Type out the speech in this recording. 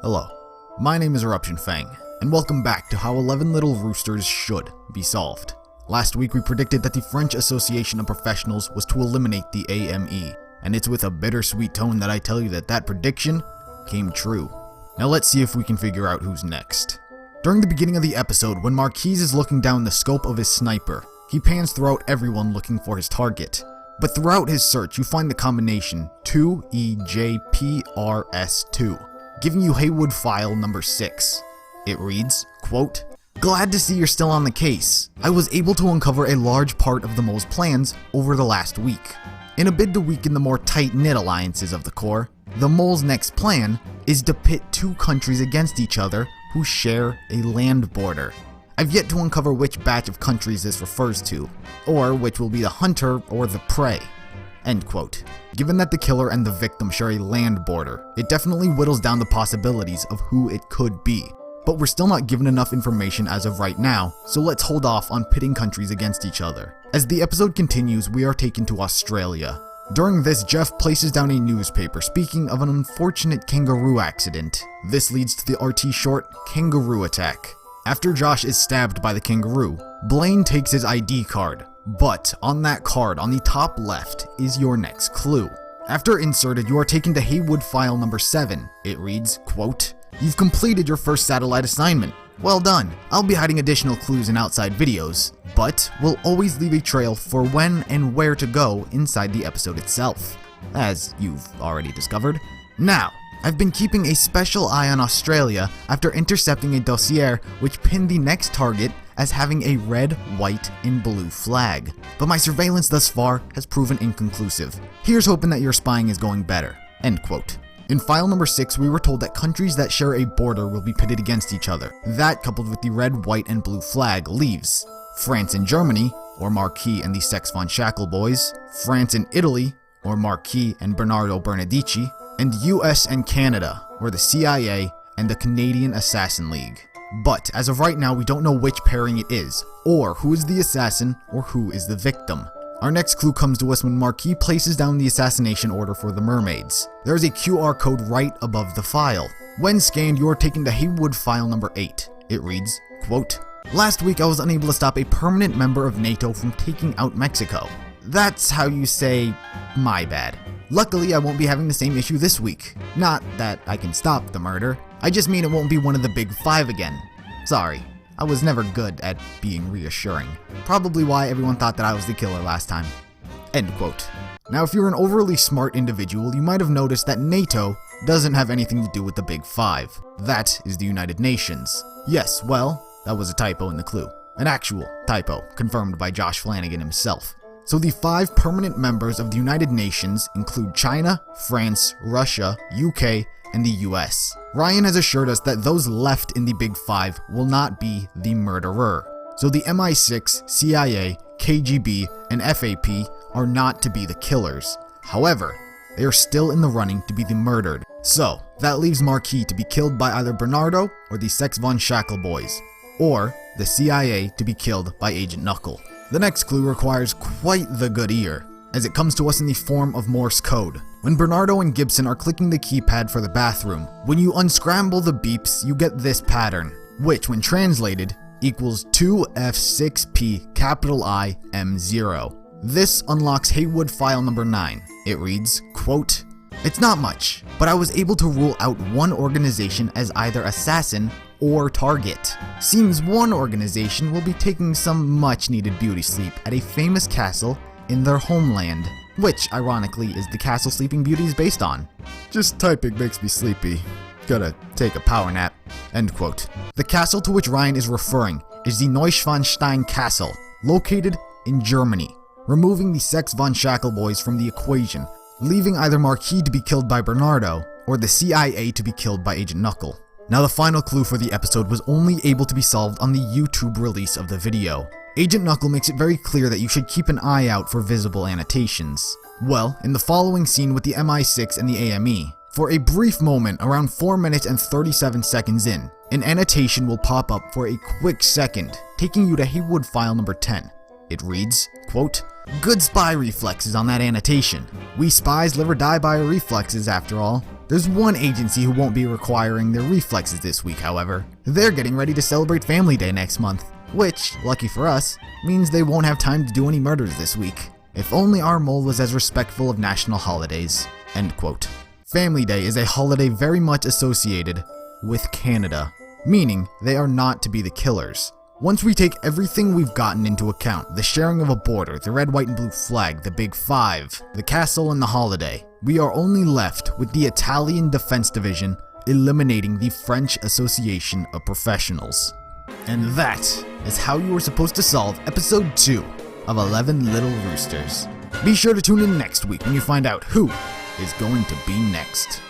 Hello, my name is EruptionFang, and welcome back to How 11 Little Roosters Should Be Solved. Last week we predicted that the French Association of Professionals was to eliminate the AME, and it's with a bittersweet tone that I tell you that that prediction came true. Now let's see if we can figure out who's next. During the beginning of the episode, when Marquise is looking down the scope of his sniper, he pans throughout everyone looking for his target. But throughout his search, you find the combination 2EJPRS2, giving you Haywood file number 6. It reads, quote, "Glad to see you're still on the case. I was able to uncover a large part of the mole's plans over the last week. In a bid to weaken the more tight-knit alliances of the Corps, the mole's next plan is to pit two countries against each other who share a land border. I've yet to uncover which batch of countries this refers to, or which will be the hunter or the prey." End quote. Given that the killer and the victim share a land border, it definitely whittles down the possibilities of who it could be. But we're still not given enough information as of right now, so let's hold off on pitting countries against each other. As the episode continues, we are taken to Australia. During this, Jeff places down a newspaper speaking of an unfortunate kangaroo accident. This leads to the RT short, Kangaroo Attack. After Josh is stabbed by the kangaroo, Blaine takes his ID card, but on that card on the top left is your next clue. After inserted, you are taken to Haywood file number 7. It reads, quote, "You've completed your first satellite assignment. Well done. I'll be hiding additional clues in outside videos, but we'll always leave a trail for when and where to go inside the episode itself, as you've already discovered. Now, I've been keeping a special eye on Australia after intercepting a dossier which pinned the next target as having a red, white, and blue flag. But my surveillance thus far has proven inconclusive. Here's hoping that your spying is going better." End quote. In file number 6, we were told that countries that share a border will be pitted against each other. That, coupled with the red, white, and blue flag, leaves France and Germany, or Marquis and the Sex von Shackle boys, France and Italy, or Marquis and Bernardo Bernadici, and US and Canada, or the CIA and the Canadian Assassin League. But as of right now, we don't know which pairing it is, or who is the assassin, or who is the victim. Our next clue comes to us when Marquis places down the assassination order for the mermaids. There is a QR code right above the file. When scanned, you are taken to Haywood file number 8. It reads, quote, "Last week I was unable to stop a permanent member of NATO from taking out Mexico. That's how you say, my bad. Luckily, I won't be having the same issue this week. Not that I can stop the murder. I just mean it won't be one of the big 5 again. Sorry, I was never good at being reassuring. Probably why everyone thought that I was the killer last time." End quote. Now, if you're an overly smart individual, you might have noticed that NATO doesn't have anything to do with the big 5. That is the United Nations. Yes, well, that was a typo in the clue. An actual typo, confirmed by Josh Flanagan himself. So the 5 permanent members of the United Nations include China, France, Russia, UK, and the US. Ryan has assured us that those left in the Big 5 will not be the murderer. So the MI6, CIA, KGB, and FAP are not to be the killers. However, they are still in the running to be the murdered. So that leaves Marquis to be killed by either Bernardo or the Sex von Shackle boys, or the CIA to be killed by Agent Knuckle. The next clue requires quite the good ear, as it comes to us in the form of Morse code. When Bernardo and Gibson are clicking the keypad for the bathroom, when you unscramble the beeps, you get this pattern, which when translated equals 2F6P_IM0. This unlocks Haywood file number 9. It reads, quote, "It's not much, but I was able to rule out one organization as either assassin or target. Seems one organization will be taking some much needed beauty sleep at a famous castle in their homeland, which ironically is the castle Sleeping Beauty is based on. Just typing makes me sleepy. Gotta take a power nap." End quote. The castle to which Ryan is referring is the Neuschwanstein Castle, located in Germany, removing the Sex von Shackle boys from the equation, leaving either Marquis to be killed by Bernardo or the CIA to be killed by Agent Knuckle. Now, the final clue for the episode was only able to be solved on the YouTube release of the video. Agent Knuckle makes it very clear that you should keep an eye out for visible annotations. Well, in the following scene with the MI6 and the AME, for a brief moment, around 4 minutes and 37 seconds in, an annotation will pop up for a quick second, taking you to Haywood file number 10. It reads, quote, "Good spy reflexes on that annotation. We spies live or die by our reflexes after all. There's one agency who won't be requiring their reflexes this week, however. They're getting ready to celebrate Family Day next month, which, lucky for us, means they won't have time to do any murders this week. If only our mole was as respectful of national holidays. End quote. Family Day is a holiday very much associated with Canada, meaning they are not to be the killers. Once we take everything we've gotten into account, the sharing of a border, the red, white, and blue flag, the Big Five, the castle, and the holiday, we are only left with the Italian Defense Division eliminating the French Association of Professionals. And that is how you were supposed to solve episode 2 of 11 Little Roosters. Be sure to tune in next week when you find out who is going to be next.